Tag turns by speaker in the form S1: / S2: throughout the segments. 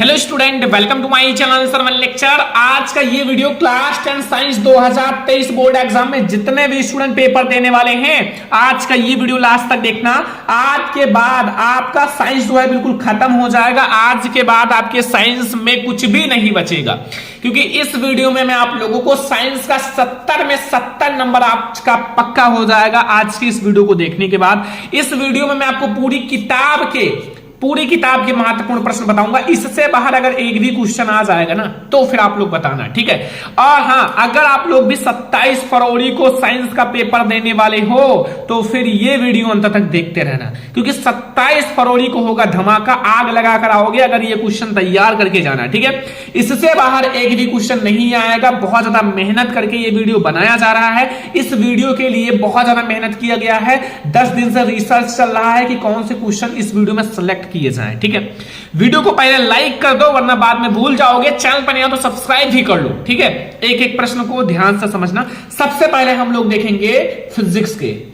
S1: Hello student, welcome to my channel Sarvan lecture. आज का ये video class 10 science 2023 board exam में जितने भी स्टूडेंट पेपर देने वाले हैं, आज का ये वीडियो लास्ट तक देखना। आज के बाद आपका साइंस जो है बिल्कुल खत्म हो जाएगा। आज के बाद आपके साइंस में कुछ भी नहीं बचेगा, क्योंकि इस वीडियो में मैं आप लोगों को साइंस का 70 में 70 नंबर आपका पक्का हो जाएगा। आज की इस वीडियो को देखने के बाद इस वीडियो में मैं आपको पूरी किताब के महत्वपूर्ण प्रश्न बताऊंगा। इससे बाहर अगर एक भी क्वेश्चन आ जाएगा ना तो फिर आप लोग बताना, ठीक है। और हाँ, अगर आप लोग भी 27 फरवरी को साइंस का पेपर देने वाले हो तो फिर ये वीडियो अंत तक देखते रहना, क्योंकि 27 फरवरी को होगा धमाका। आग लगा कर आओगे अगर ये क्वेश्चन तैयार करके जाना, ठीक है। इससे बाहर एक भी क्वेश्चन नहीं आएगा। बहुत ज्यादा मेहनत करके ये वीडियो बनाया जा रहा है। इस वीडियो के लिए बहुत ज्यादा मेहनत किया गया है। 10 दिन से रिसर्च चल रहा है कि कौन से क्वेश्चन इस वीडियो में सिलेक्ट किए जाएं, ठीक है। वीडियो को पहले लाइक कर दो, वरना बाद में भूल जाओगे। चैनल पर नहीं हो तो सब्सक्राइब भी कर लो, ठीक है। एक एक प्रश्न को ध्यान से समझना। सबसे पहले हम लोग देखेंगे फिजिक्स के।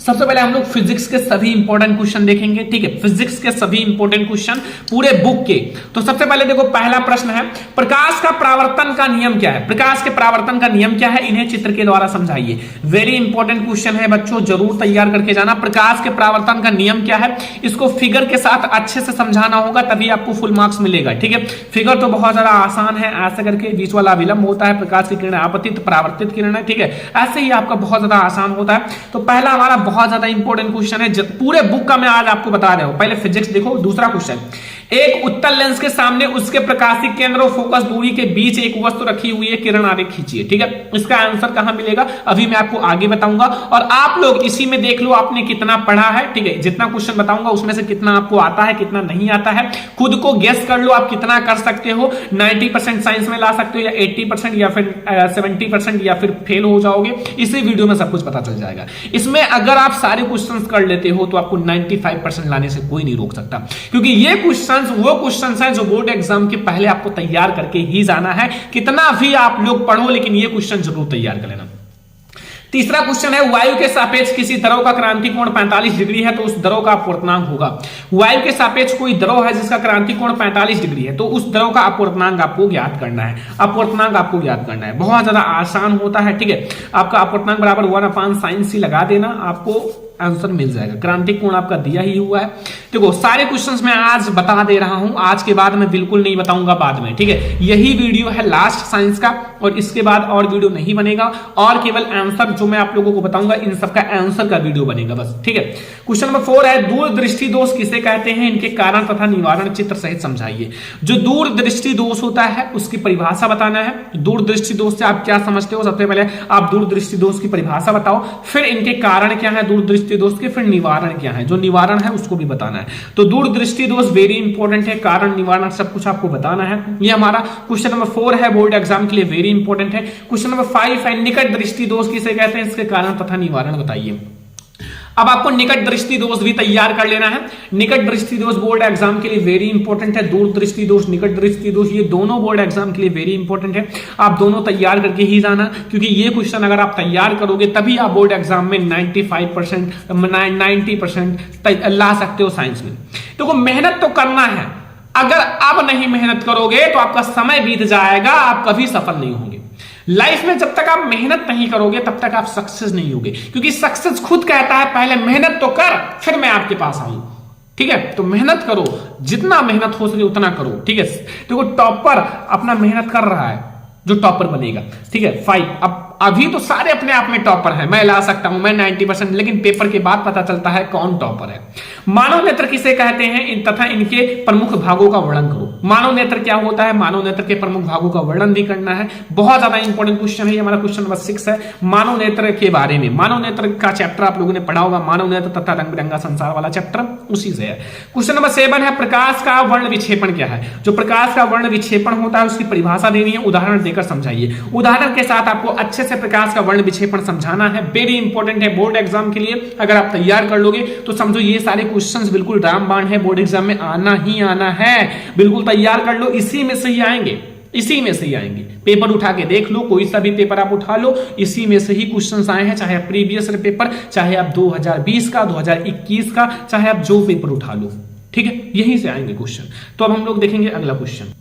S1: सबसे पहले हम लोग फिजिक्स के सभी इंपॉर्टेंट क्वेश्चन देखेंगे, ठीक है। फिजिक्स के सभी इंपॉर्टेंट क्वेश्चन पूरे बुक के। तो सबसे पहले देखो, पहला प्रश्न है, प्रकाश का परावर्तन का नियम क्या है? प्रकाश के परावर्तन का नियम क्या है, इन्हें चित्र के द्वारा समझाइए। वेरी इंपॉर्टेंट क्वेश्चन है बच्चों, जरूर तैयार करके जाना। प्रकाश के परावर्तन का नियम क्या है, इसको फिगर के साथ अच्छे से समझाना होगा, तभी आपको फुल मार्क्स मिलेगा, ठीक है। फिगर तो बहुत ज्यादा आसान है। ऐसे करके बीच वाला विलंब होता है, प्रकाश की किरण आपतित परावर्तित किरण है, ठीक है। ऐसे ही आपका बहुत ज्यादा आसान होता है। तो पहला हमारा बहुत ज्यादा इंपॉर्टेंट क्वेश्चन है, पूरे बुक का मैं आज आपको बता रहा हूं। पहले फिजिक्स देखो। दूसरा क्वेश्चन, एक उत्तल लेंस के सामने उसके प्रकाशिक केंद्र और फोकस दूरी के बीच एक वस्तु रखी हुई है, किरण आरेख खींचिए, ठीक है। इसका आंसर कहां मिलेगा अभी मैं आपको आगे बताऊंगा, और आप लोग इसी में देख लो आपने कितना पढ़ा है, ठीक है। जितना क्वेश्चन बताऊंगा उसमें से कितना आपको आता है, कितना नहीं आता है, खुद को गेस कर लो आप कितना कर सकते हो। 90% साइंस में ला सकते हो, या 80%, या फिर 70%, या फिर फेल हो जाओगे। इसी वीडियो में सब कुछ पता चल जाएगा। इसमें अगर आप सारे क्वेश्चंस कर लेते हो तो आपको 95% लाने से कोई नहीं रोक सकता, क्योंकि ये क्वेश्चंस वो क्वेश्चंस हैं जो बोर्ड एग्जाम के पहले आपको तैयार करके ही जाना है। कितना भी आप लोग पढ़ो, लेकिन ये क्वेश्चन जरूर तैयार कर लेना। तीसरा क्वेश्चन है, वायु के सापेक्ष किसी द्रव का क्रांति कोण 45 डिग्री है तो उस द्रव का अपवर्तनांक होगा। वायु के सापेक्ष कोई द्रव है जिसका क्रांति कोण 45 डिग्री है तो उस द्रव का अपवर्तनांक आपको ज्ञात करना है। अपवर्तनांक आपको ज्ञात करना है, बहुत ज्यादा आसान होता है, ठीक है। आपका अपवर्तनांक बराबर 1/sin लगा देना, आपको आंसर मिल जाएगा। क्रांतिक कोण आपका दिया ही हुआ है। देखो, सारे क्वेश्चंस मैं आज बता दे रहा हूं, आज के बाद मैं बिल्कुल नहीं बताऊंगा बाद में, ठीक है। यही वीडियो है लास्ट साइंस का, और इसके बाद और वीडियो नहीं बनेगा, और केवल आंसर जो मैं आप लोगों को बताऊंगा इन सबका आंसर का वीडियो बनेगा बस, ठीक है। क्वेश्चन नंबर 4 है, दूरदृष्टि दोष किसे कहते हैं, इनके कारण तथा निवारण चित्र सहित समझाइए। जो दूरदृष्टि दोष होता है उसकी परिभाषा बताना है। दूरदृष्टि दोष से आप क्या समझते हो, सबसे पहले आप दूरदृष्टि दोष की परिभाषा बताओ, फिर इनके कारण क्या है दूरदृष्टि दोष के, फिर निवारण क्या है, जो निवारण है उसको भी बताना है। तो दूरदृष्टि दोष वेरी इंपॉर्टेंट है, कारण निवारण सब कुछ आपको बताना है। ये हमारा क्वेश्चन नंबर 4 है, बोर्ड एग्जाम के लिए वेरी इंपॉर्टेंट है। क्वेश्चन नंबर 5 है, निकट दृष्टि दोष किसे कहते हैं, इसके कारण तथा निवारण बताइए। अब आपको निकट दृष्टि दोष भी तैयार कर लेना है। निकट दृष्टि दोष बोर्ड एग्जाम के लिए वेरी इंपॉर्टेंट है। दूर दृष्टि दोष, निकट दृष्टि दोष, ये दोनों बोर्ड एग्जाम के लिए वेरी इंपॉर्टेंट है। आप दोनों तैयार करके ही जाना, क्योंकि ये क्वेश्चन अगर आप तैयार करोगे तभी आप बोर्ड एग्जाम में 90% ला सकते हो साइंस में। देखो, मेहनत तो करना है। अगर अब नहीं मेहनत करोगे तो आपका समय बीत जाएगा, आप कभी सफल नहीं होंगे लाइफ में। जब तक आप मेहनत नहीं करोगे तब तक आप सक्सेस नहीं होगे, क्योंकि सक्सेस खुद कहता है पहले मेहनत तो कर, फिर मैं आपके पास आऊं, ठीक है। तो मेहनत करो, जितना मेहनत हो सके उतना करो, ठीक है। देखो, टॉपर अपना मेहनत कर रहा है, जो टॉपर बनेगा, ठीक है। 5 अब अभी तो सारे अपने आप में टॉपर हैं, मैं ला सकता हूं, मैं 90%, लेकिन पेपर के बाद पता चलता है कौन टॉपर है। मानव नेत्र किसे कहते हैं तथा इनके प्रमुख भागों का वर्णन करो। मानव नेत्र क्या होता है, मानव नेत्र के प्रमुख भागों का वर्णन भी करना है। बहुत ज्यादा इंपॉर्टेंट क्वेश्चन है, हमारा क्वेश्चन नंबर 6 है, मानव नेत्र के बारे में। मानव नेत्र का चैप्टर आप लोगों ने पढ़ा होगा, मानव नेत्र तथा रंग बिरंगा संसार वाला चैप्टर उसी से है। क्वेश्चन नंबर 7 है, प्रकाश का वर्ण विक्षेपण क्या है। जो प्रकाश का वर्ण विक्षेपण होता है उसकी परिभाषा देनी है, उदाहरण देकर समझाइए। उदाहरण के साथ आपको अच्छे से प्रकाश का वर्ण विक्षेपण समझाना है। वेरी इंपॉर्टेंट है बोर्ड एग्जाम के लिए। अगर आप तैयार कर लोगे तो समझो ये सारे क्वेश्चंस बिल्कुल रामबाण है, बोर्ड एग्जाम में आना ही आना है। बिल्कुल तैयार कर लो, इसी में से ही आएंगे, इसी में से ही आएंगे। पेपर उठा के देख लो, कोई सा भी पेपर आप उठा लो, इसी में से ही क्वेश्चंस आए हैं, चाहे प्रीवियस पेपर, चाहे आप 2020 का, 2021 का, चाहे आप जो पेपर उठा लो। ठीक है, यहीं से आएंगे क्वेश्चन। तो अब हम लोग देखेंगे अगला क्वेश्चन।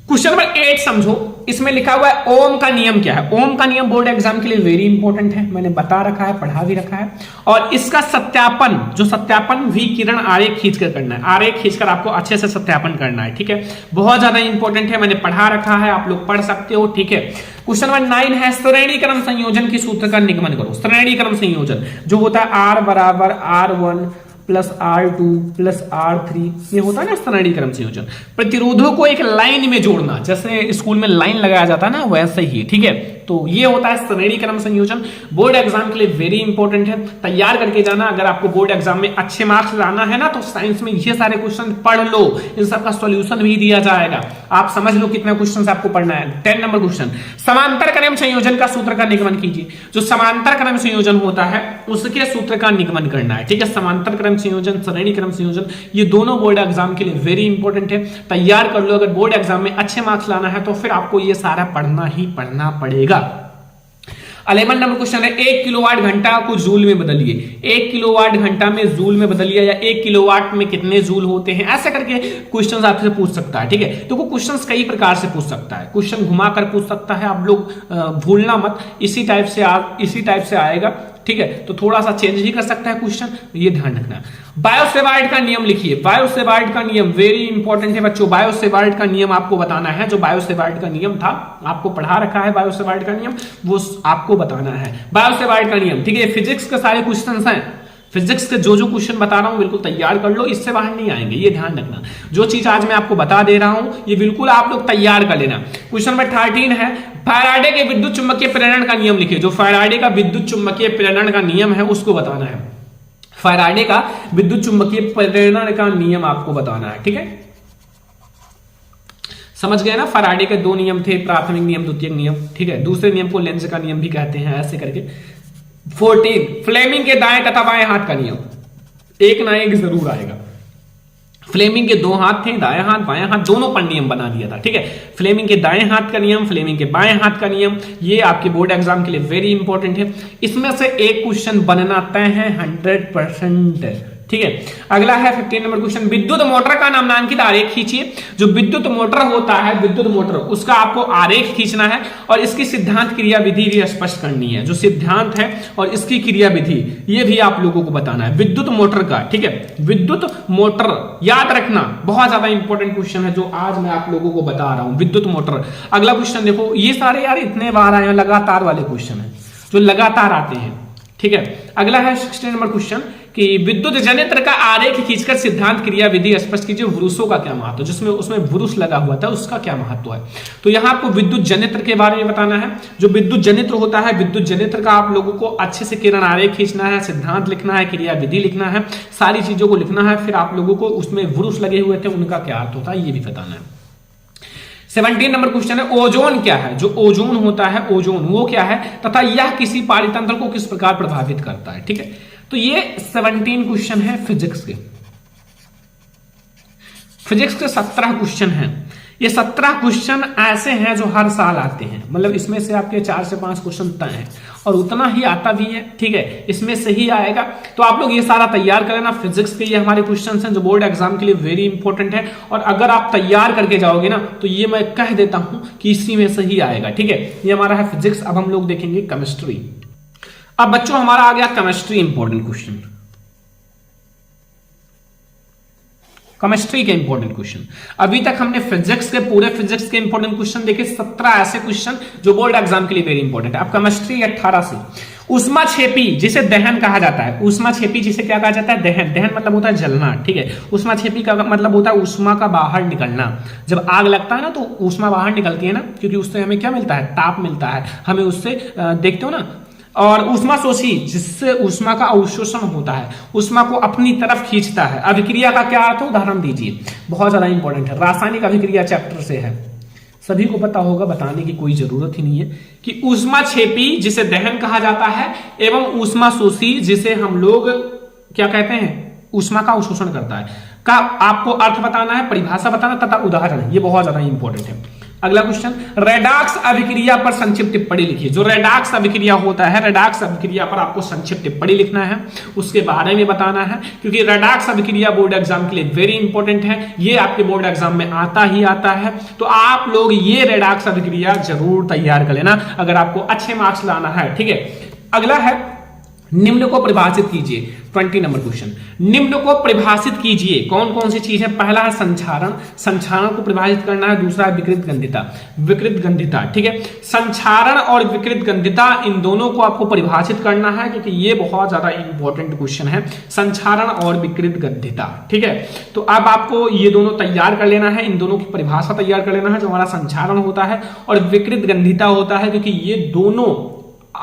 S1: क्वेश्चन नंबर 8 समझो, इसमें लिखा हुआ है ओम का नियम क्या है। ओम का नियम बोर्ड एग्जाम के लिए वेरी इंपॉर्टेंट है, मैंने बता रखा है, पढ़ा भी रखा है। और इसका सत्यापन, जो सत्यापन विकिरण आरेख खींचकर करना है, आरेख खींचकर आपको अच्छे से सत्यापन करना है, ठीक है, बहुत ज्यादा इंपॉर्टेंट है, मैंने पढ़ा रखा है, आप लोग पढ़ सकते हो, ठीक है। क्वेश्चन नंबर 9 है श्रेणी क्रम संयोजन की सूत्र का निगमन करो। श्रेणी क्रम संयोजन जो होता है R बराबर R1 plus R2 plus R3, ये होता है ना श्रेणी क्रम संयोजन। प्रतिरोधों को एक लाइन में जोड़ना, जैसे स्कूल में लाइन लगाया जाता है ना, वैसे ही, ठीक है। तो ये होता है श्रेणी क्रम संयोजन, बोर्ड एग्जाम के लिए वेरी इंपॉर्टेंट है, तैयार करके जाना। अगर आपको बोर्ड एग्जाम में अच्छे मार्क्स लाना है ना, तो साइंस में ये सारे क्वेश्चन पढ़ लो, इन सबका सॉल्यूशन भी दिया जाएगा, आप समझ लो कितना क्वेश्चन आपको पढ़ना है। 10 नंबर क्वेश्चन, समांतर क्रम संयोजन का सूत्र का निगमन कीजिए। जो समांतर क्रम संयोजन होता है उसके सूत्र का निगमन करना है, ठीक है। समांतर क्रम संयोजन, श्रेणी क्रम संयोजन, ये दोनों बोर्ड एग्जाम के लिए वेरी इंपॉर्टेंट है, तैयार कर लो। अगर बोर्ड एग्जाम में अच्छे मार्क्स लाना है तो फिर आपको ये सारा पढ़ना ही पढ़ना पड़ेगा। 11 नंबर क्वेश्चन है 1 किलोवाट घंटा को जूल में बदलिए। 1 किलोवाट घंटा में जूल में बदलिए, या 1 किलोवाट में कितने जूल होते हैं, ऐसे करके क्वेश्चन आपसे पूछ सकता है, ठीक है। तो वो क्वेश्चन कई प्रकार से पूछ सकता है, क्वेश्चन घुमाकर पूछ सकता है, आप लोग भूलना मत, इसी टाइप से आएगा, ठीक है। तो थोड़ा सा चेंज ही कर सकता है क्वेश्चन, ये ध्यान रखना। बायोसेवार्ट का नियम लिखिए। बायोसेवार्ट का नियम वेरी इंपॉर्टेंट है बच्चों, बायोसेवार्ट का नियम आपको बताना है। जो बायोसेवार्ट का नियम था आपको पढ़ा रखा है, बायोसेवार्ट का नियम वो आपको बताना है, बायोसेवार्ट का नियम, ठीक है। फिजिक्स के सारे क्वेश्चन हैं, फिजिक्स के जो क्वेश्चन बता रहा हूं बिल्कुल तैयार कर लो, इससे बाहर नहीं आएंगे, ये ध्यान रखना। जो चीज आज मैं आपको बता दे रहा हूं ये बिल्कुल आप लोग तैयार कर लेना। क्वेश्चन नंबर 13 है फैराडे के विद्युत चुम्बकीय प्रेरण का नियम लिखिए। जो फैराडे का विद्युत चुम्बकीय प्रेरण का नियम है उसको बताना है। फैराडे का विद्युत चुम्बकीय प्रेरण का नियम आपको बताना है, ठीक है। समझ गए ना, फैराडे के 2 नियम थे, प्राथमिक नियम, द्वितीयक नियम, ठीक है। दूसरे नियम को लेंज का नियम भी कहते हैं, ऐसे करके। 14 फ्लेमिंग के दाएं तथा बाएं हाथ का नियम, एक ना एक जरूर आएगा। फ्लेमिंग के 2 हाथ थे, दाएं हाथ बाएं हाथ दोनों पर नियम बना दिया था, ठीक है। फ्लेमिंग के दाएं हाथ का नियम, फ्लेमिंग के बाएं हाथ का नियम, ये आपके बोर्ड एग्जाम के लिए वेरी इंपॉर्टेंट है। इसमें से एक क्वेश्चन बनना तय है 100%, ठीक है। अगला है 15 नंबर क्वेश्चन, विद्युत मोटर का नामांकित आरेख खींचिए। जो विद्युत मोटर होता है, विद्युत मोटर, उसका आपको आरेख खींचना है और इसकी सिद्धांत क्रिया विधि भी स्पष्ट करनी है। जो सिद्धांत है और इसकी क्रिया विधि ये भी आप लोगों को बताना है विद्युत मोटर का, ठीक है। विद्युत मोटर याद रखना, बहुत ज्यादा इंपॉर्टेंट क्वेश्चन है जो आज मैं आप लोगों को बता रहा हूं, विद्युत मोटर। अगला क्वेश्चन देखो, ये सारे यार इतने बार आए हैं, लगातार वाले क्वेश्चन है जो लगातार आते हैं, ठीक है। अगला है 16 नंबर क्वेश्चन कि विद्युत जनित्र का आरेख खींचकर सिद्धांत क्रिया विधि स्पष्ट कीजिए। वृषों का क्या महत्व, जिसमें उसमें वृष लगा हुआ था उसका क्या महत्व है। तो यहां आपको विद्युत जनित्र के बारे में बताना है। जो विद्युत जनित्र होता है, विद्युत जनित्र का आप लोगों को अच्छे से किरण आरेख खींचना है, सिद्धांत लिखना है, क्रिया विधि लिखना है, सारी चीजों को लिखना है। फिर आप लोगों को उसमें वृष लगे हुए थे उनका क्या अर्थ होता है ये भी बताना है। 17 नंबर क्वेश्चन है ओजोन क्या है। जो ओजोन होता है, ओजोन वो क्या है तथा यह किसी पारितंत्र को किस प्रकार प्रभावित करता है, ठीक है। तो ये 17 क्वेश्चन है फिजिक्स के। फिजिक्स के 17 क्वेश्चन हैं। ये 17 क्वेश्चन ऐसे हैं जो हर साल आते हैं, मतलब इसमें से आपके 4 से 5 क्वेश्चन तय हैं और उतना ही आता भी है, ठीक है। इसमें से ही आएगा, तो आप लोग ये सारा तैयार करें ना। फिजिक्स के ये हमारे क्वेश्चन हैं जो बोर्ड एग्जाम के लिए वेरी इंपॉर्टेंट है, और अगर आप तैयार करके जाओगे ना तो ये मैं कह देता हूं कि इसी में से ही आएगा, ठीक है। ये हमारा है फिजिक्स। अब हम लोग देखेंगे केमिस्ट्री। अब बच्चों हमारा आ गया केमिस्ट्री इंपॉर्टेंट क्वेश्चन, केमिस्ट्री के इंपॉर्टेंट क्वेश्चन। अभी तक हमने फिजिक्स के पूरे फिजिक्स के इंपॉर्टेंट क्वेश्चन देखे, 17 ऐसे क्वेश्चन जो बोर्ड एग्जाम के लिए वेरी इंपॉर्टेंट है। अब केमिस्ट्री 18 से ऊष्मा छेपी जिसे दहन कहा जाता है। ऊष्मा छेपी जिसे क्या कहा जाता है, दहन। दहन मतलब होता है जलना, ठीक है। ऊष्मा छेपी का मतलब होता है ऊष्मा का बाहर निकलना। जब आग लगता है ना तो ऊष्मा बाहर निकलती है ना, क्योंकि उससे हमें क्या मिलता है, ताप मिलता है, हमें उससे देखते हो ना। और ऊष्मा शोषी जिससे ऊष्मा का अवशोषण होता है, ऊष्मा को अपनी तरफ खींचता है। अभिक्रिया का क्या अर्थ है, उदाहरण दीजिए, बहुत ज्यादा इंपॉर्टेंट है, रासायनिक अभिक्रिया चैप्टर से है, सभी को पता होगा, बताने की कोई जरूरत ही नहीं है कि ऊष्मा छेपी जिसे दहन कहा जाता है एवं ऊष्मा शोषी जिसे हम लोग क्या कहते हैं, ऊष्मा का अवशोषण करता है, का आपको अर्थ बताना है, परिभाषा बताना तथा उदाहरण, ये बहुत ज्यादा इंपॉर्टेंट है। अगला क्वेश्चन, रेडॉक्स अभिक्रिया पर संक्षिप्त टिप्पणी लिखिए। जो रेडॉक्स अभिक्रिया होता है, रेडॉक्स अभिक्रिया पर आपको संक्षिप्त टिप्पणी लिखना है, उसके बारे में बताना है, क्योंकि रेडॉक्स अभिक्रिया बोर्ड एग्जाम के लिए वेरी इंपॉर्टेंट है। ये आपके बोर्ड एग्जाम में आता ही आता है, तो आप लोग ये रेडॉक्स अभिक्रिया जरूर तैयार कर लेना अगर आपको अच्छे मार्क्स लाना है। ठीक है, अगला है निम्न को परिभाषित कीजिए। 20 नंबर क्वेश्चन, निम्न को परिभाषित कीजिए। कौन कौन सी चीज है? पहला है संक्षारण, संक्षारण को परिभाषित करना है। दूसरा है विकृत गंधिता, विकृत गंधिता। ठीक है, संक्षारण और विकृत गंधिता, इन दोनों को आपको परिभाषित करना है, क्योंकि ये बहुत ज्यादा इंपॉर्टेंट क्वेश्चन है, संक्षारण और विकृत गंधिता। ठीक है, तो अब आपको ये दोनों तैयार कर लेना है, इन दोनों की परिभाषा तैयार कर लेना है। जो हमारा संक्षारण होता है और विकृत गंधिता होता है, क्योंकि ये दोनों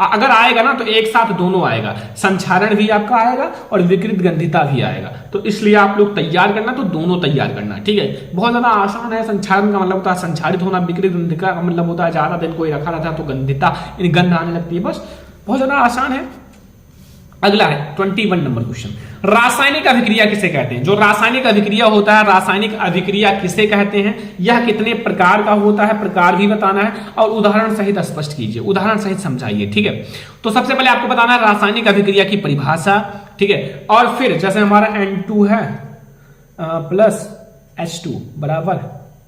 S1: अगर आएगा ना तो एक साथ दोनों आएगा, संक्षारण भी आपका आएगा और विकृत गंधिता भी आएगा, तो इसलिए आप लोग तैयार करना तो दोनों तैयार करना। ठीक है, बहुत ज्यादा आसान है। संक्षारण का मतलब होता है संक्षारित होना, विकृत गंधिता का मतलब होता है ज्यादा दिन कोई रखा रहता है तो गंधिता गंध आने लगती है, बस बहुत ज्यादा आसान है। अगला है 21 नंबर क्वेश्चन, रासायनिक अभिक्रिया किसे कहते हैं? जो रासायनिक अभिक्रिया होता है, रासायनिक अभिक्रिया किसे कहते हैं, यह कितने प्रकार का होता है, प्रकार भी बताना है और उदाहरण सहित स्पष्ट कीजिए, उदाहरण सहित समझाइए। ठीक है, तो सबसे पहले आपको बताना है रासायनिक अभिक्रिया की परिभाषा। ठीक है, और फिर जैसे हमारा N2 है प्लस H2 बराबर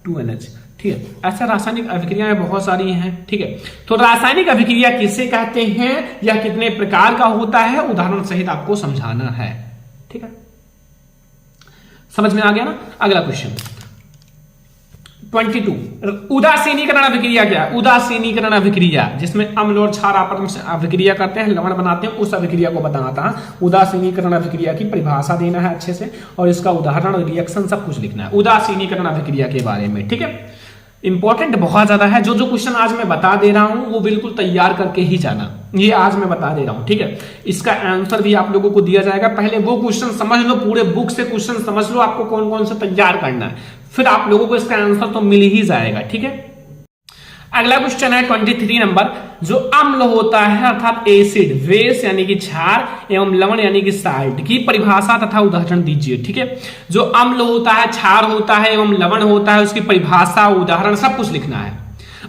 S1: 2NH। ठीक है, ऐसा रासायनिक अभिक्रियाएं बहुत सारी हैं। ठीक है, तो रासायनिक अभिक्रिया किसे कहते हैं, यह कितने प्रकार का होता है, उदाहरण सहित आपको समझाना है। ठीक है, समझ में आ गया ना? अगला क्वेश्चन 22, उदासीनीकरण अभिक्रिया क्या है? उदासीनीकरण अभिक्रिया जिसमें अम्ल और क्षार आपस में अभिक्रिया करते हैं, लवण बनाते हैं, उस अभिक्रिया को बताना था। उदासीनीकरण अभिक्रिया की परिभाषा देना है अच्छे से और इसका उदाहरण, रिएक्शन सब कुछ लिखना है उदासीनीकरण अभिक्रिया के बारे में। ठीक है, इंपॉर्टेंट बहुत ज्यादा है। जो जो क्वेश्चन आज मैं बता दे रहा हूं वो बिल्कुल तैयार करके ही जाना, ये आज मैं बता दे रहा हूं। ठीक है, इसका आंसर भी आप लोगों को दिया जाएगा। पहले वो क्वेश्चन समझ लो, पूरे बुक से क्वेश्चन समझ लो आपको कौन कौन से तैयार करना है, फिर आप लोगों को इसका आंसर तो मिल ही जाएगा। ठीक है, अगला क्वेश्चन है 23 नंबर, जो अम्ल होता है अर्थात एसिड, बेस यानी कि क्षार एवं लवण यानी कि साल्ट की परिभाषा तथा उदाहरण दीजिए। ठीक है, जो अम्ल होता है, क्षार होता है एवं लवण होता है, उसकी परिभाषा, उदाहरण सब कुछ लिखना है।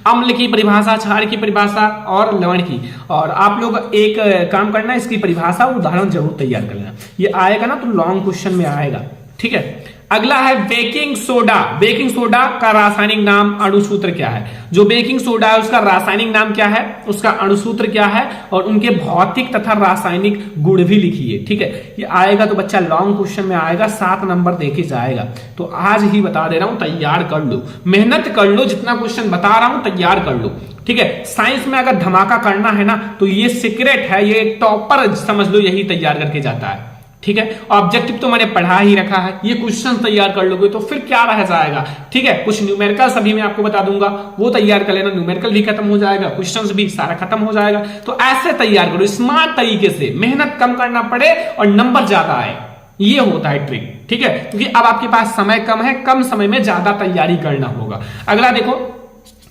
S1: अम्ल की परिभाषा, क्षार की परिभाषा और लवण की, और आप लोग एक काम करना, इसकी परिभाषा उदाहरण जरूर तैयार कर लेना, ये आएगा ना तो लॉन्ग क्वेश्चन में आएगा। ठीक है, अगला है बेकिंग सोडा। बेकिंग सोडा का रासायनिक नाम, अणुसूत्र क्या है? जो बेकिंग सोडा है उसका रासायनिक नाम क्या है, उसका अणुसूत्र क्या है और उनके भौतिक तथा रासायनिक गुण भी लिखिए। ठीक है, ये आएगा तो बच्चा लॉन्ग क्वेश्चन में आएगा, 7 नंबर देखे जाएगा। तो आज ही बता दे रहा हूं, तैयार कर लो, मेहनत कर लो, जितना क्वेश्चन बता रहा हूं तैयार कर लो। ठीक है, साइंस में अगर धमाका करना है ना तो ये सीक्रेट है, ये टॉपर समझ लो यही तैयार करके जाता है। ठीक है, ऑब्जेक्टिव तो मैंने पढ़ा ही रखा है, ये क्वेश्चन तैयार कर लोगे तो फिर क्या रह जाएगा। ठीक है, कुछ न्यूमेरिकल अभी मैं आपको बता दूंगा, वो तैयार कर लेना, न्यूमेरिकल भी खत्म हो जाएगा, क्वेश्चंस भी सारा खत्म हो जाएगा। तो ऐसे तैयार करो, स्मार्ट तरीके से, मेहनत कम करना पड़े और नंबर ज्यादा आए, ये होता है ट्रिक। ठीक है, क्योंकि अब आपके पास समय कम है, कम समय में ज्यादा तैयारी करना होगा। अगला देखो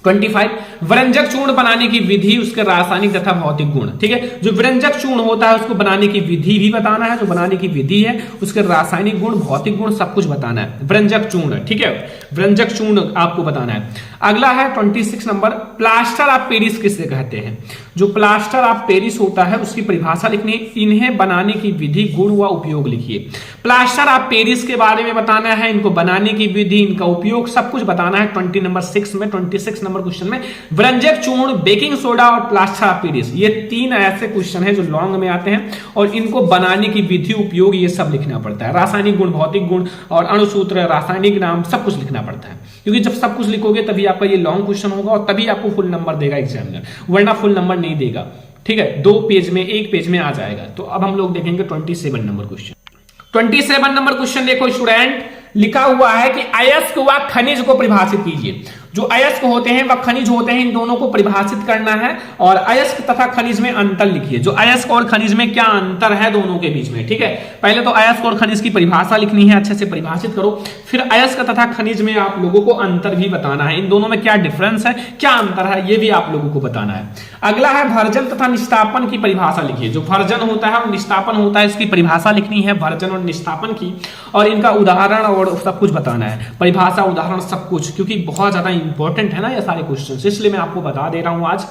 S1: 25, व्यंजक चूर्ण बनाने की विधि, उसके रासायनिक तथा भौतिक गुण। ठीक है, जो व्यंजक चूर्ण होता है उसको बनाने की विधि भी बताना है, जो बनाने की विधि है उसके रासायनिक गुण, भौतिक गुण सब कुछ बताना है। व्यंजक चूर्ण, ठीक है, व्यंजक चूर्ण आपको बताना है। अगला है 26 नंबर, प्लास्टर ऑफ पेरिस किसे कहते हैं? जो प्लास्टर ऑफ पेरिस होता है उसकी परिभाषा लिखनी है, इन्हें बनाने की विधि, गुण व उपयोग लिखिए। प्लास्टर ऑफ पेरिस के बारे में बताना है, इनको बनाने की विधि, इनका उपयोग सब कुछ बताना है। 26 नंबर क्वेश्चन में व्यंजक चूर्ण, बेकिंग सोडा और प्लास्टर ऑफ पेरिस, ये 3 ऐसे क्वेश्चन हैं जो लॉन्ग में आते हैं और इनको बनाने की विधि, उपयोग ये सब लिखना पड़ता है। रासायनिक गुण, भौतिक गुण और अणुसूत्र, रासायनिक नाम सब कुछ लिखना पड़ता है, क्योंकि जब सब कुछ लिखोगे तभी आपका ये लॉन्ग क्वेश्चन होगा और तभी आपको फुल नंबर देगा एग्जामिनर, वरना फुल नंबर नहीं देगा। ठीक है, 2 पेज में, 1 पेज में आ जाएगा। तो अब हम लोग देखेंगे 27 नंबर क्वेश्चन। 27 नंबर क्वेश्चन देखो स्टूडेंट, लिखा हुआ है कि अयस्क व खनिज को परिभाषित कीजिए। जो अयस्क होते हैं व खनिज होते हैं, इन दोनों को परिभाषित करना है और अयस्क तथा खनिज में अंतर लिखिए। जो अयस्क और खनिज में क्या अंतर है दोनों के बीच में। ठीक है, पहले तो अयस्क और खनिज की परिभाषा लिखनी है, अच्छे से परिभाषित करो, फिर अयस्क तथा खनिज में आप लोगों को अंतर भी बताना है, इन दोनों में क्या डिफरेंस है, क्या अंतर है, ये भी आप लोगों को बताना है। अगला है भर्जन तथा निस्तापन की परिभाषा लिखिए। जो भर्जन होता है और निस्तापन होता है, इसकी परिभाषा लिखनी है, भर्जन और निस्तापन की, और इनका उदाहरण और सब कुछ बताना है, परिभाषा, उदाहरण सब कुछ, क्योंकि बहुत ज्यादा इंपॉर्टेंट है ना ये सारे क्वेश्चन, इसलिए मैं आपको बता दे रहा हूं आज।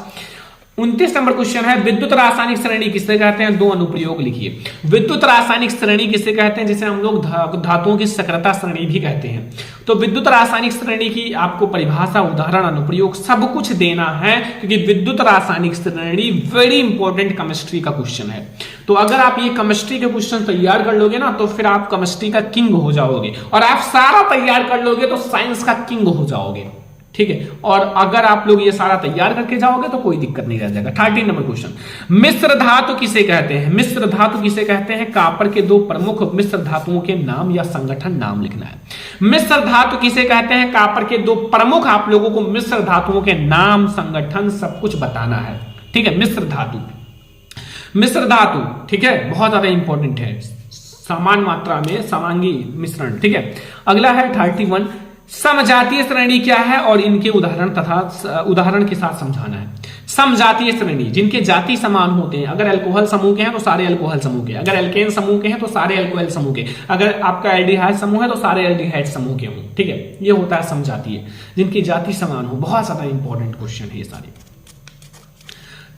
S1: 29 नंबर क्वेश्चन है, विद्युत रासायनिक श्रेणी किसे कहते हैं? दो अनुप्रयोग लिखिए। विद्युत रासायनिक श्रेणी किसे कहते हैं? जिसे हम लोग धातुओं की सक्रियता श्रेणी भी कहते हैं। तो विद्युत रासायनिक श्रेणी की आपको परिभाषा, उदाहरण, अनुप्रयोग सब कुछ देना है, क्योंकि विद्युत रासायनिक श्रेणी वेरी इंपॉर्टेंट केमिस्ट्री का क्वेश्चन है। तो अगर आप ये केमिस्ट्री के क्वेश्चन तैयार कर लोगे ना, तो फिर आप केमिस्ट्री का किंग हो जाओगे, और आप सारा तैयार कर लोगे तो साइंस का किंग हो जाओगे, ठीक है। और अगर आप लोग ये सारा तैयार करके जाओगे तो कोई दिक्कत नहीं रह जाएगा। 13 नंबर क्वेश्चन, मिश्र धातु किसे कहते हैं? मिश्र धातु किसे कहते हैं? कॉपर के दो प्रमुख मिश्र धातुओं के नाम या संगठन नाम लिखना है। मिश्र धातु किसे कहते हैं? कॉपर के दो प्रमुख, आप लोगों को मिश्र धातुओं के नाम, संगठन सब कुछ बताना है, ठीक है। मिश्र धातु, मिश्र धातु, ठीक है, बहुत ज्यादा इंपॉर्टेंट है, समान मात्रा में समांगी मिश्रण, ठीक है। अगला है 31, समजातीय श्रेणी क्या है और इनके उदाहरण तथा उदाहरण के साथ समझाना है। समजातीय श्रेणी, जिनके जाति समान होते हैं। अगर अल्कोहल समूह के हैं तो सारे अल्कोहल समूह के, अगर एल्केन समूह के हैं तो सारे अल्कोहल समूह के, अगर आपका एल्डिहाइड समूह है तो सारे एल्डिहाइड समूह के हों, ठीक है। ये होता है समजातीय, जिनकी जाति समान हो। बहुत ज्यादा इंपॉर्टेंट क्वेश्चन है ये सारे।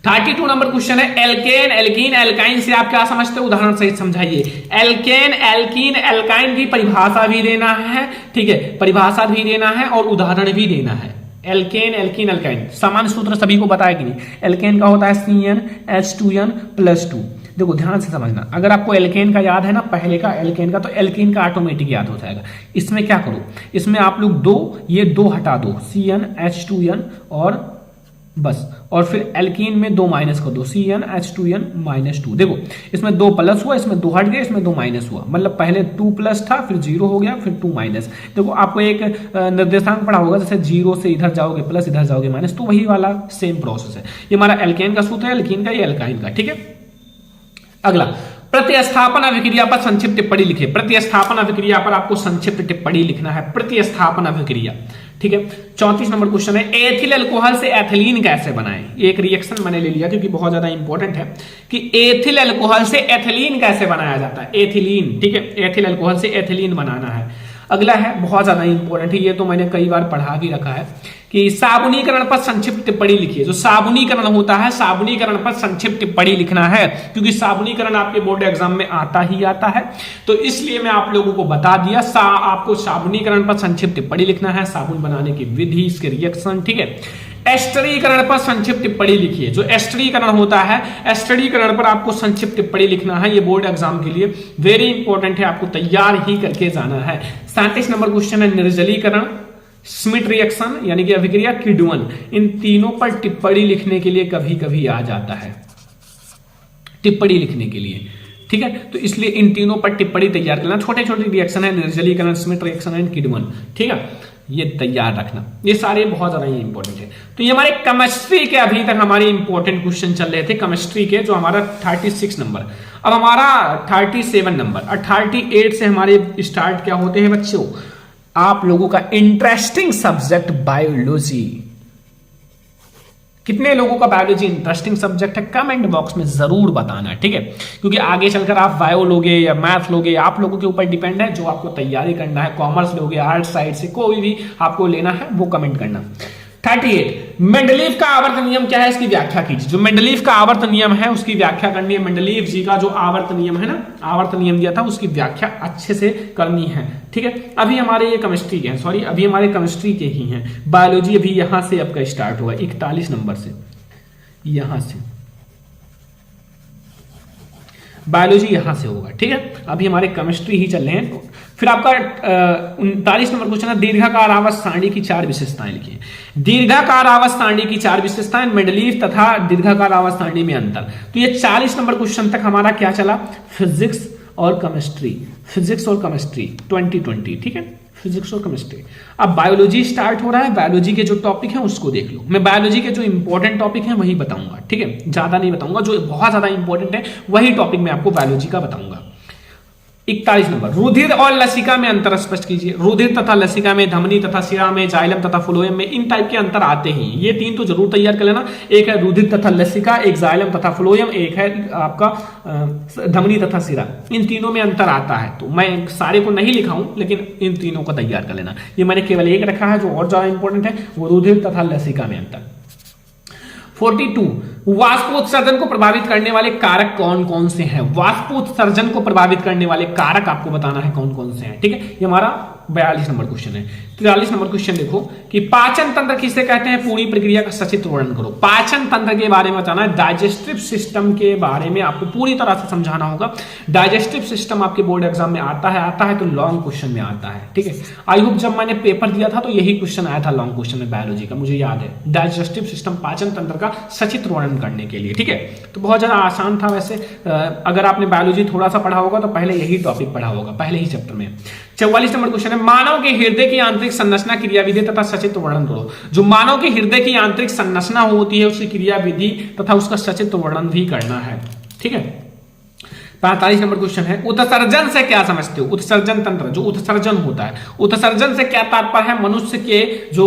S1: 32 नंबर क्वेश्चन है, एल्केन, एल्कीन, एल्काइन से आप क्या समझते हो? उदाहरण सहित समझाइए। एल्केन, एल्कीन, एल्काइन की परिभाषा भी देना है, ठीक है, परिभाषा भी देना है और उदाहरण भी देना है। एल्केन, एल्कीन, एल्काइन, सामान्य सूत्र सभी को बताया कि नहीं? एल्केन का होता है CnH2n+2। देखो ध्यान से समझना, अगर आपको एल्केन का याद है ना, पहले का एल्केन का, तो एल्कीन का ऑटोमेटिक याद हो जाएगा। इसमें क्या करो, इसमें आप लोग ये दो हटा दो, CnH2n और बस, और फिर एल्कीन में 2 माइनस कर दो, CnH2n-2। देखो इसमें 2 प्लस हुआ, इसमें 2 हट गया, इसमें 2 माइनस हुआ, मतलब पहले 2 प्लस था, फिर 0 हो गया, फिर 2 माइनस। देखो आपको एक निर्देशांक पढ़ा होगा, जैसे 0 से इधर जाओगे प्लस, इधर जाओगे माइनस, तो वही वाला सेम प्रोसेस है। ये हमारा एल्केन का सूत्र है, एल्कीन का, ये एल्काइन का, ठीक है। अगला, प्रतिस्थापन अभिक्रिया पर संक्षिप्त टिप्पणी लिखे। प्रतिस्थापन अभिक्रिया पर आपको संक्षिप्त टिप्पणी लिखना है, प्रतिस्थापन अभिक्रिया, ठीक है। 34 नंबर क्वेश्चन है, एथिल अल्कोहल से एथिलीन कैसे बनाएं? एक रिएक्शन मैंने ले लिया क्योंकि बहुत ज्यादा इंपॉर्टेंट है कि एथिल अल्कोहल से एथिलीन कैसे बनाया जाता है। एथिलीन, ठीक है, एथिल अल्कोहल से एथिलीन बनाना है। अगला है, बहुत ज्यादा इंपॉर्टेंट है, ये तो मैंने कई बार पढ़ा भी रखा है, कि साबुनीकरण पर संक्षिप्त टिप्पणी लिखिए। जो साबुनीकरण होता है, साबुनीकरण पर संक्षिप्त टिप्पणी लिखना है, क्योंकि साबुनीकरण आपके बोर्ड एग्जाम में आता ही आता है, तो इसलिए मैं आप लोगों को बता दिया। आपको साबुनीकरण पर संक्षिप्त टिप्पणी लिखना है, साबुन बनाने की विधि, इसके रिएक्शन, ठीक है। एस्टरीकरण पर संक्षिप्त टिप्पणी लिखिए। जो एस्टरीकरण होता है, एस्टरीकरण पर आपको संक्षिप्त टिप्पणी लिखना है, ये बोर्ड एग्जाम के लिए वेरी इंपॉर्टेंट है, आपको तैयार ही करके जाना है। 37 नंबर क्वेश्चन है, निर्जलीकरण, स्मिट रिएक्शन यानी कि अभिक्रिया, किडवन, इन तीनों पर टिप्पणी लिखने के लिए कभी कभी आ जाता है, टिप्पणी लिखने के लिए, ठीक है। तो इसलिए इन तीनों पर टिप्पणी तैयार करना। छोटे छोटे रिएक्शन है, निर्जलीकरण, स्मिट रिएक्शन एंड किडवन, ठीक है, ये तैयार रखना। ये सारे बहुत ज्यादा इंपॉर्टेंट है। तो ये हमारे केमिस्ट्री के अभी तक हमारे इंपॉर्टेंट क्वेश्चन चल रहे थे केमिस्ट्री के, जो हमारा 36 नंबर। अब हमारा 37 नंबर और 38 से हमारे स्टार्ट क्या होते हैं बच्चों? आप लोगों का इंटरेस्टिंग सब्जेक्ट बायोलॉजी। कितने लोगों का बायोलॉजी इंटरेस्टिंग सब्जेक्ट है, कमेंट बॉक्स में जरूर बताना, ठीक है। क्योंकि आगे चलकर आप बायो लोगे या मैथ लोगे, आप लोगों के ऊपर डिपेंड है, जो आपको तैयारी करना है। कॉमर्स लोगे, आर्ट साइड से कोई भी आपको लेना है वो कमेंट करना। 38, मेंडलीव का आवर्त नियम क्या है, इसकी व्याख्या कीजिए। जो मेंडलीव का आवर्त नियम है उसकी व्याख्या करनी है। मेंडलीव जी का जो आवर्त नियम है ना, आवर्त नियम दिया था, उसकी व्याख्या अच्छे से करनी है, ठीक है। अभी हमारे ये केमिस्ट्री के हैं, सॉरी अभी हमारे केमिस्ट्री के ही हैं। बायोलॉजी अभी यहां से आपका स्टार्ट हुआ 41 नंबर से, यहां से बायोलॉजी यहां से होगा, ठीक है। अभी हमारे केमिस्ट्री ही चल रहे हैं। फिर आपका 39 नंबर क्वेश्चन है, दीर्घाकार आवर्त सारणी की 4 विशेषताएं लिखिए। दीर्घाकार आवर्त सारणी की 4 विशेषताएं, मेंडलीव तथा दीर्घाकार आवर्त सारणी में अंतर। तो ये 40 नंबर क्वेश्चन तक हमारा क्या चला, फिजिक्स और केमिस्ट्री, फिजिक्स और केमिस्ट्री 2020, ठीक है, फिजिक्स और केमिस्ट्री। अब बायोलॉजी स्टार्ट हो रहा है, बायोलॉजी के जो टॉपिक हैं उसको देख लो। मैं बायोलॉजी के जो इंपॉर्टेंट टॉपिक हैं वही बताऊंगा, ठीक है, ज्यादा नहीं बताऊंगा। जो बहुत ज्यादा इंपॉर्टेंट है वही टॉपिक मैं आपको बायोलॉजी का बताऊंगा। 41 नंबर, रुधिर और लसिका में अंतर स्पष्ट कीजिए। रुधिर तथा लसिका में, धमनी तथा शिरा में, जाइलम तथा फ्लोएम में, इन टाइप के अंतर आते ही, ये तीन तो जरूर तैयार कर लेना। एक है रुधिर तथा लसिका, एक जाइलम तथा फ्लोएम, एक है आपका धमनी तथा शिरा, इन तीनों में अंतर आता है। तो मैं सारे को नहीं लिखा हूं, लेकिन इन तीनों को तैयार कर लेना। ये मैंने केवल एक रखा है जो और ज्यादा इंपॉर्टेंट है, वो रुधिर तथा लसिका में अंतर। 42, वाष्पोत्सर्जन को प्रभावित करने वाले कारक कौन कौन से हैं? वाष्पोत्सर्जन को प्रभावित करने वाले कारक आपको बताना है कौन कौन से हैं। ठीक है, ये हमारा 42 नंबर क्वेश्चन है। 43 नंबर क्वेश्चन देखो कि पाचन तंत्र किसे कहते हैं, पूरी प्रक्रिया का सचित्र वर्णन करो। पाचन तंत्र के बारे में बताना है, डाइजेस्टिव सिस्टम के बारे में आपको पूरी तरह से समझाना होगा। डाइजेस्टिव सिस्टम आपके बोर्ड एग्जाम में आता है तो लॉन्ग क्वेश्चन में आता है। ठीक है, आई होप जब मैंने पेपर दिया था तो यही क्वेश्चन आया था लॉन्ग क्वेश्चन में बायोलॉजी का, मुझे याद है। डाइजेस्टिव सिस्टम, पाचन तंत्र का सचित्र वर्णन करने के लिए। ठीक है, तो बहुत ज्यादा आसान था वैसे। अगर आपने बायोलॉजी थोड़ा सा पढ़ा होगा तो पहले यही टॉपिक पढ़ा होगा, पहले ही चैप्टर में। 44 नंबर क्वेश्चन है, मानव के हृदय की आंतरिक संरचना, क्रियाविधि तथा सचित्र वर्णन करो। जो मानव के हृदय की आंतरिक संरचना होती है उसकी क्रियाविधि तथा उसका सचित्र वर्णन भी करना है। ठीक है, 45 नंबर क्वेश्चन है, उत्सर्जन से क्या समझते हो? उत्सर्जन तंत्र, जो उत्सर्जन होता है, उत्सर्जन से क्या तात्पर्य है? मनुष्य के जो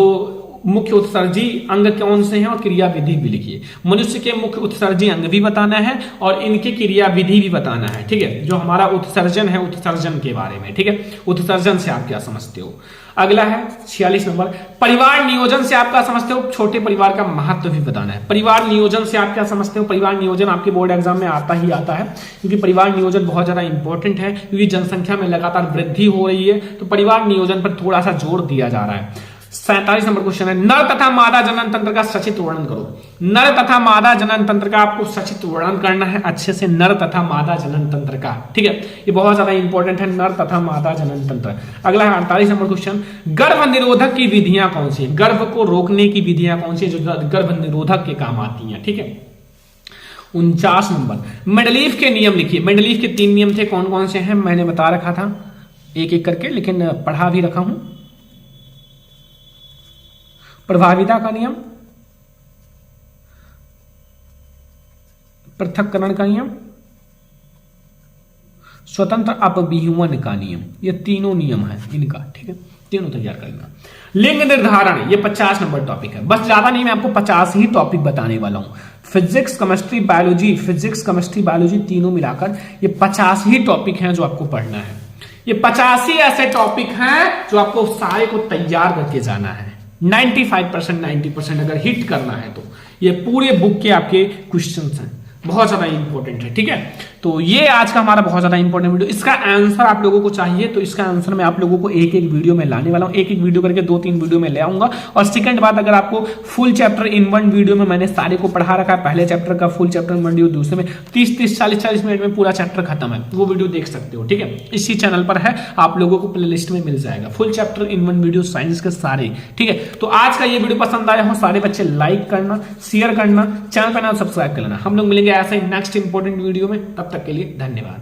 S1: मुख्य उत्सर्जी अंग कौन से हैं और क्रियाविधि भी लिखिए। मनुष्य के मुख्य उत्सर्जी अंग भी बताना है और इनकी क्रियाविधि भी बताना है। ठीक है, जो हमारा उत्सर्जन है, उत्सर्जन के बारे में। ठीक है, उत्सर्जन से आप क्या समझते हो? अगला है 46 नंबर, परिवार नियोजन से आप क्या समझते हो? छोटे परिवार का महत्व भी बताना है। परिवार नियोजन से आप क्या समझते हो? परिवार नियोजन आपके बोर्ड एग्जाम में आता ही आता है, क्योंकि परिवार नियोजन बहुत ज्यादा इंपॉर्टेंट है, क्योंकि जनसंख्या में लगातार वृद्धि हो रही है, तो परिवार नियोजन पर थोड़ा सा जोर दिया जा रहा है। 47 नंबर क्वेश्चन है, नर तथा मादा जनन तंत्र का सचित्र वर्णन करो। नर तथा मादा जनन तंत्र का आपको सचित्र वर्णन करना है अच्छे से, नर तथा मादा जनन तंत्र का। ठीक है, ये बहुत ज्यादा इंपॉर्टेंट है, नर तथा मादा जनन तंत्र। अगला है 48 नंबर क्वेश्चन, गर्भ निरोधक की विधियां कौन सी है? गर्भ को रोकने की विधियां कौन सी है जो गर्भ निरोधक के काम आती हैं? ठीक है, 49 नंबर, मेंडलीफ के नियम लिखिए। मेंडलीफ के 3 नियम थे, कौन कौन से हैं मैंने बता रखा था एक एक करके, लेकिन पढ़ा भी रखा हूं। प्रभाविता का नियम, पृथक्करण का नियम, स्वतंत्र अपविहुवन का नियम, ये तीनों नियम है इनका। ठीक है, तीनों तैयार करना। लिंग निर्धारण, ये 50 नंबर टॉपिक है। बस ज्यादा नहीं, मैं आपको 50 ही टॉपिक बताने वाला हूं। Physics chemistry biology, physics chemistry biology तीनों मिलाकर ये 50 ही टॉपिक हैं जो आपको पढ़ना है। ये 50 ही ऐसे टॉपिक हैं जो आपको सारे को तैयार करके जाना है। 95% 90% अगर हिट करना है तो ये पूरे बुक के आपके क्वेश्चंस हैं, बहुत ज्यादा इंपॉर्टेंट है। ठीक है, तो ये आज का हमारा बहुत ज्यादा इंपॉर्टेंट वीडियो। इसका आंसर आप लोगों को चाहिए तो इसका आंसर मैं आप लोगों को एक एक वीडियो में लाने वाला हूं, एक एक वीडियो करके 2-3 वीडियो में ले आऊंगा। और सेकंड बात, अगर आपको full chapter in one video में मैंने सारे को पढ़ा रखा है, पहले चैप्टर का फुल चैप्टर वीडियो, दूसरे में 30-30 40-40 मिनट में पूरा चैप्टर खत्म है, वो वीडियो देख सकते हो। ठीक है, इसी चैनल पर है, आप लोगों को प्ले लिस्ट में मिल जाएगा full chapter in one video science के सारे। ठीक है, तो आज का ये वीडियो पसंद आया हो, सारे बच्चे लाइक करना, शेयर करना, चैनल पर नाम सब्सक्राइब कर लेना। हम लोग मिलेंगे ऐसे नेक्स्ट इंपॉर्टेंट वीडियो में, तब तक के लिए धन्यवाद।